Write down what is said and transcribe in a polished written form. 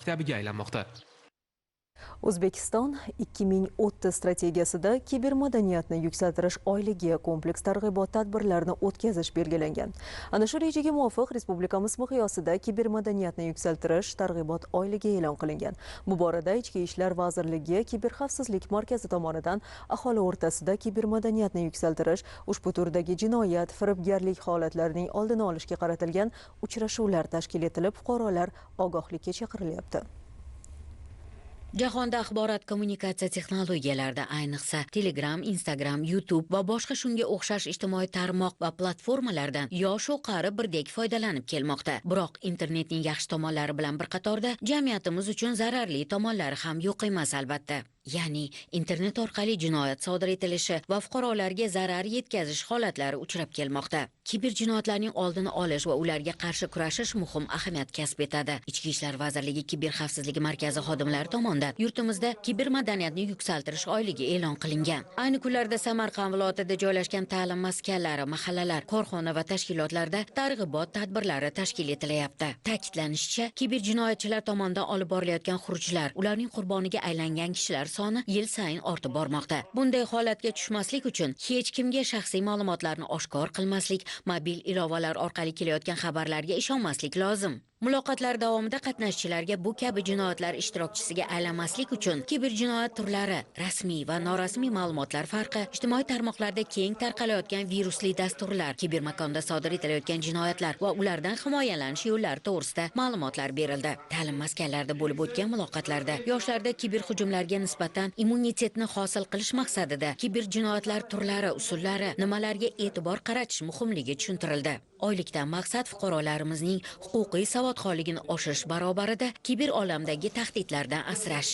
maktabiga aylanmoqda. O'zbekiston 2030 strategiyasida kibermadaniyatni yuksaltirish oyligi kompleks targ'ibot tadbirlarini o'tkazish belgilangan. Ana shu rejaga muvofiq respublikamiz miqyosida kibermadaniyatni yuksaltirish targ'ibot oyligi e'lon qilingan. Bu borada Ichki ishlar vazirligi Kiberxavfsizlik markazi tomonidan aholi o'rtasida kibermadaniyatni yuksaltirish, ushbu turdagi jinoyat, firibgarlik holatlarining oldini olishga qaratilgan uchrashuvlar tashkil etilib, fuqarolar ogohlikka chaqirilyapti. Jahonda axborot kommunikatsiya texnologiyalarida, ayniqsa Telegram, Instagram, YouTube va boshqa shunga o'xshash ijtimoiy tarmoq va platformalardan yosh-u qari birdek foydalanib kelmoqda. Biroq internetning yaxshi tomonlari bilan bir qatorda jamiyatimiz uchun zararli tomonlari ham yo'q emas, albatta. Ya'ni internet orqali jinoyat sodir etilishi va fuqarolarga zarar yetkazish holatlari uchrab kelmoqda. Kiber jinoyatlarning oldini olish va ularga qarshi kurashish muhim ahamiyat kasb etadi. Ichki ishlar vazirligi Kiberxavfsizlik markazi xodimlari tomonidan yurtimizda kibermadaniyatni yuksaltirish oyligi e'lon qilingan. Ayni kunlarda Samarqand viloyatida joylashgan ta'lim maskanlari, mahallalar, korxona va tashkilotlarda targ'ibot tadbirlari tashkil etilyapti. Ta'kidlanishicha, kiber jinoyatchilar tomonidan olib borilayotgan xurujlar, ularning qurboniga aylangan kishilar soni yil sayin ortib bormoqda. Bunday holatga tushmaslik uchun hech kimga shaxsiy ma'lumotlarni oshkor qilmaslik, mobil ilovalar orqali kelayotgan xabarlarga ishonmaslik lozim. Muloqotlar davomida qatnashchilarga bu kabi jinoyatlar ishtirokchisiga aylanmaslik uchun kiber jinoyat turlari, rasmiy va norasmiy ma'lumotlar farqi, ijtimoiy tarmoqlarda keng tarqalayotgan virusli dasturlar, kibermakonda sodir etilayotgan jinoyatlar va ulardan himoyalanish yo'llari to'g'risida ma'lumotlar berildi. Ta'lim maskanlarida bo'lib o'tgan muloqotlarda yoshlarda kiber hujumlarga nisbatan immunitetni hosil qilish maqsadida kiber jinoyatlar turlari, usullari, nimalarga e'tibor qaratish muhimligi tushuntirildi. Oylikdan maqsad fuqarolarimizning huquqiy savodxonligini oshirish barobarida kiber olamdagi tahdidlardan asrash.